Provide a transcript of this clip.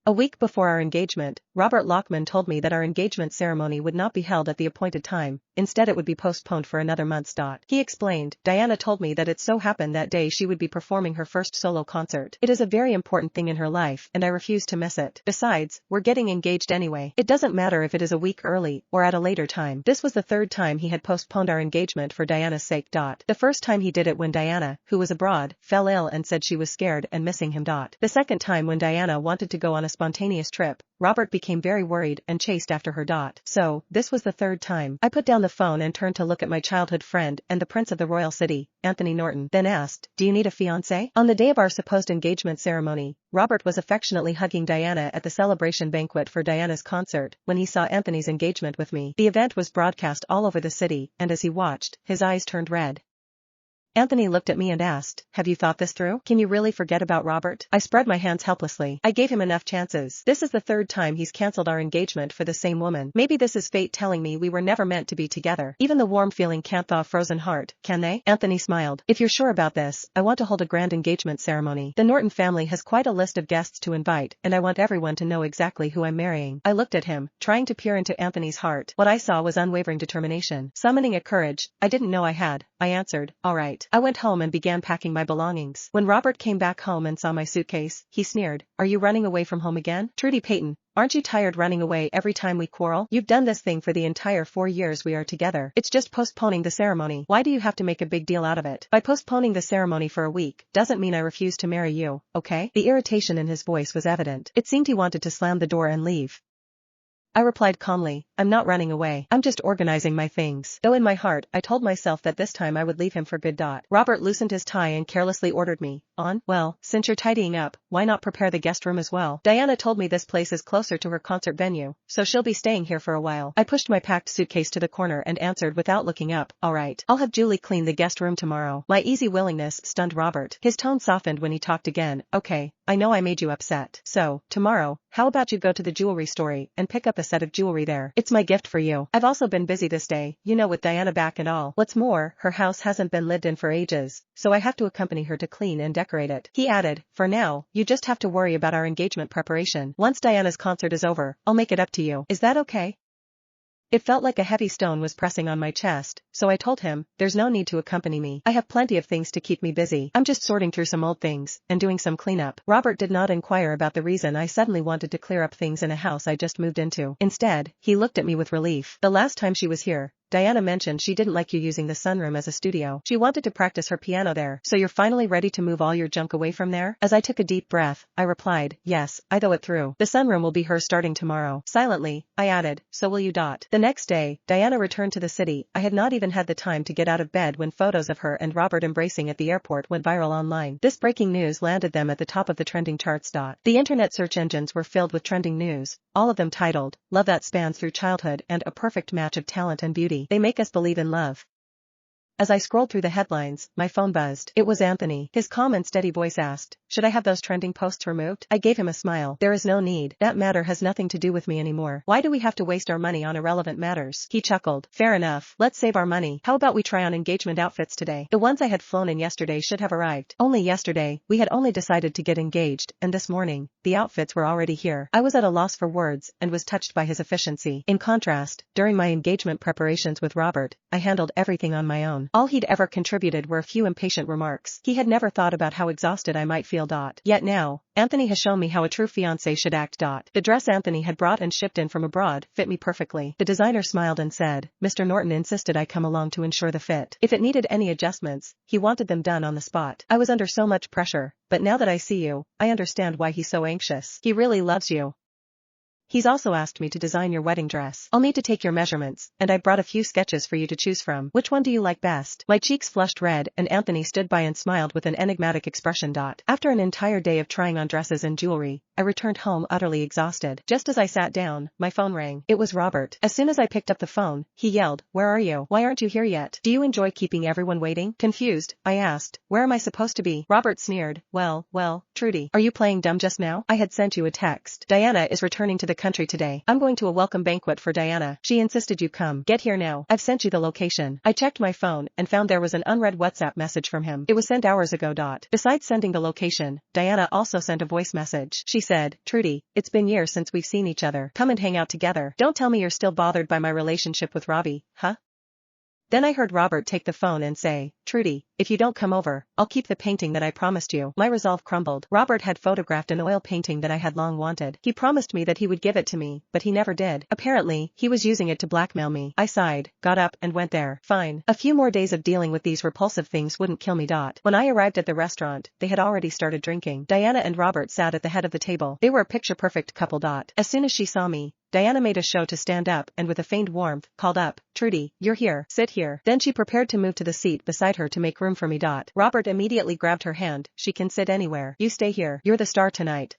A week before our engagement, Robert Lockman told me that our engagement ceremony would not be held at the appointed time, instead it would be postponed for another month. He explained, Diana told me that it so happened that day she would be performing her first solo concert. It is a very important thing in her life and I refuse to miss it. Besides, we're getting engaged anyway. It doesn't matter if it is a week early or at a later time. This was the third time he had postponed our engagement for Diana's sake. The first time he did it when Diana, who was abroad, fell ill and said she was scared and missing him. The second time when Diana wanted to go on a spontaneous trip, Robert became very worried and chased after her. So, this was the third time. I put down the phone and turned to look at my childhood friend and the Prince of the Royal City, Anthony Norton, then asked, do you need a fiancé? On the day of our supposed engagement ceremony, Robert was affectionately hugging Diana at the celebration banquet for Diana's concert when he saw Anthony's engagement with me. The event was broadcast all over the city, and as he watched, his eyes turned red. Anthony looked at me and asked, have you thought this through? Can you really forget about Robert? I spread my hands helplessly. I gave him enough chances. This is the third time he's cancelled our engagement for the same woman. Maybe this is fate telling me we were never meant to be together. Even the warm feeling can't thaw a frozen heart, can they? Anthony smiled. If you're sure about this, I want to hold a grand engagement ceremony. The Norton family has quite a list of guests to invite, and I want everyone to know exactly who I'm marrying. I looked at him, trying to peer into Anthony's heart. What I saw was unwavering determination. Summoning a courage I didn't know I had, I answered, all right. I went home and began packing my belongings. When Robert came back home and saw my suitcase, he sneered, are you running away from home again? Trudy Payton, aren't you tired running away every time we quarrel? You've done this thing for the entire 4 years we are together. It's just postponing the ceremony. Why do you have to make a big deal out of it? By postponing the ceremony for a week, doesn't mean I refuse to marry you, okay? The irritation in his voice was evident. It seemed he wanted to slam the door and leave. I replied calmly, I'm not running away. I'm just organizing my things. Though in my heart, I told myself that this time I would leave him for good. Robert loosened his tie and carelessly ordered me, on, well, since you're tidying up, why not prepare the guest room as well? Diana told me this place is closer to her concert venue, so she'll be staying here for a while. I pushed my packed suitcase to the corner and answered without looking up, all right. I'll have Julie clean the guest room tomorrow. My easy willingness stunned Robert. His tone softened when he talked again, okay, I know I made you upset. So, tomorrow, how about you go to the jewelry store and pick up a set of jewelry there? It's my gift for you. I've also been busy this day, you know, with Diana back and all. What's more, her house hasn't been lived in for ages, so I have to accompany her to clean and decorate it. He added, for now, you just have to worry about our engagement preparation. Once Diana's concert is over, I'll make it up to you. Is that okay? It felt like a heavy stone was pressing on my chest, so I told him, there's no need to accompany me. I have plenty of things to keep me busy. I'm just sorting through some old things, and doing some cleanup. Robert did not inquire about the reason I suddenly wanted to clear up things in a house I just moved into. Instead, he looked at me with relief. The last time she was here, Diana mentioned she didn't like you using the sunroom as a studio. She wanted to practice her piano there. So you're finally ready to move all your junk away from there? As I took a deep breath, I replied, yes, I thought it through. The sunroom will be hers starting tomorrow. Silently, I added, so will you. The next day, Diana returned to the city. I had not even had the time to get out of bed when photos of her and Robert embracing at the airport went viral online. This breaking news landed them at the top of the trending charts. The internet search engines were filled with trending news, all of them titled, Love That Spans Through Childhood and A Perfect Match of Talent and Beauty. They make us believe in love. As I scrolled through the headlines, my phone buzzed. It was Anthony. His calm and steady voice asked, should I have those trending posts removed? I gave him a smile. There is no need. That matter has nothing to do with me anymore. Why do we have to waste our money on irrelevant matters? He chuckled. Fair enough. Let's save our money. How about we try on engagement outfits today? The ones I had flown in yesterday should have arrived. Only yesterday, we had only decided to get engaged, and this morning, the outfits were already here. I was at a loss for words and was touched by his efficiency. In contrast, during my engagement preparations with Robert, I handled everything on my own. All he'd ever contributed were a few impatient remarks. He had never thought about how exhausted I might feel. Yet now, Anthony has shown me how a true fiancé should act. The dress Anthony had brought and shipped in from abroad fit me perfectly. The designer smiled and said, Mr. Norton insisted I come along to ensure the fit. If it needed any adjustments, he wanted them done on the spot. I was under so much pressure, but now that I see you, I understand why he's so anxious. He really loves you. He's also asked me to design your wedding dress. I'll need to take your measurements, and I brought a few sketches for you to choose from. Which one do you like best? My cheeks flushed red and Anthony stood by and smiled with an enigmatic expression. After an entire day of trying on dresses and jewelry, I returned home utterly exhausted. Just as I sat down, my phone rang. It was Robert. As soon as I picked up the phone, he yelled, where are you? Why aren't you here yet? Do you enjoy keeping everyone waiting? Confused, I asked, where am I supposed to be? Robert sneered, well, Trudy, are you playing dumb just now? I had sent you a text. Diana is returning to the country today. I'm going to a welcome banquet for Diana. She insisted you come. Get here now. I've sent you the location. I checked my phone and found there was an unread WhatsApp message from him. It was sent hours ago. Besides sending the location, Diana also sent a voice message. She said, Trudy, it's been years since we've seen each other. Come and hang out together. Don't tell me you're still bothered by my relationship with Robbie, huh? Then I heard Robert take the phone and say, Trudy, if you don't come over, I'll keep the painting that I promised you. My resolve crumbled. Robert had photographed an oil painting that I had long wanted. He promised me that he would give it to me, but he never did. Apparently, he was using it to blackmail me. I sighed, got up, and went there. Fine. A few more days of dealing with these repulsive things wouldn't kill me. When I arrived at the restaurant, they had already started drinking. Diana and Robert sat at the head of the table. They were a picture-perfect couple. As soon as she saw me, Diana made a show to stand up and with a feigned warmth, called up, Trudy, you're here, sit here. Then she prepared to move to the seat beside her to make room for me. Robert immediately grabbed her hand, she can sit anywhere. You stay here, you're the star tonight.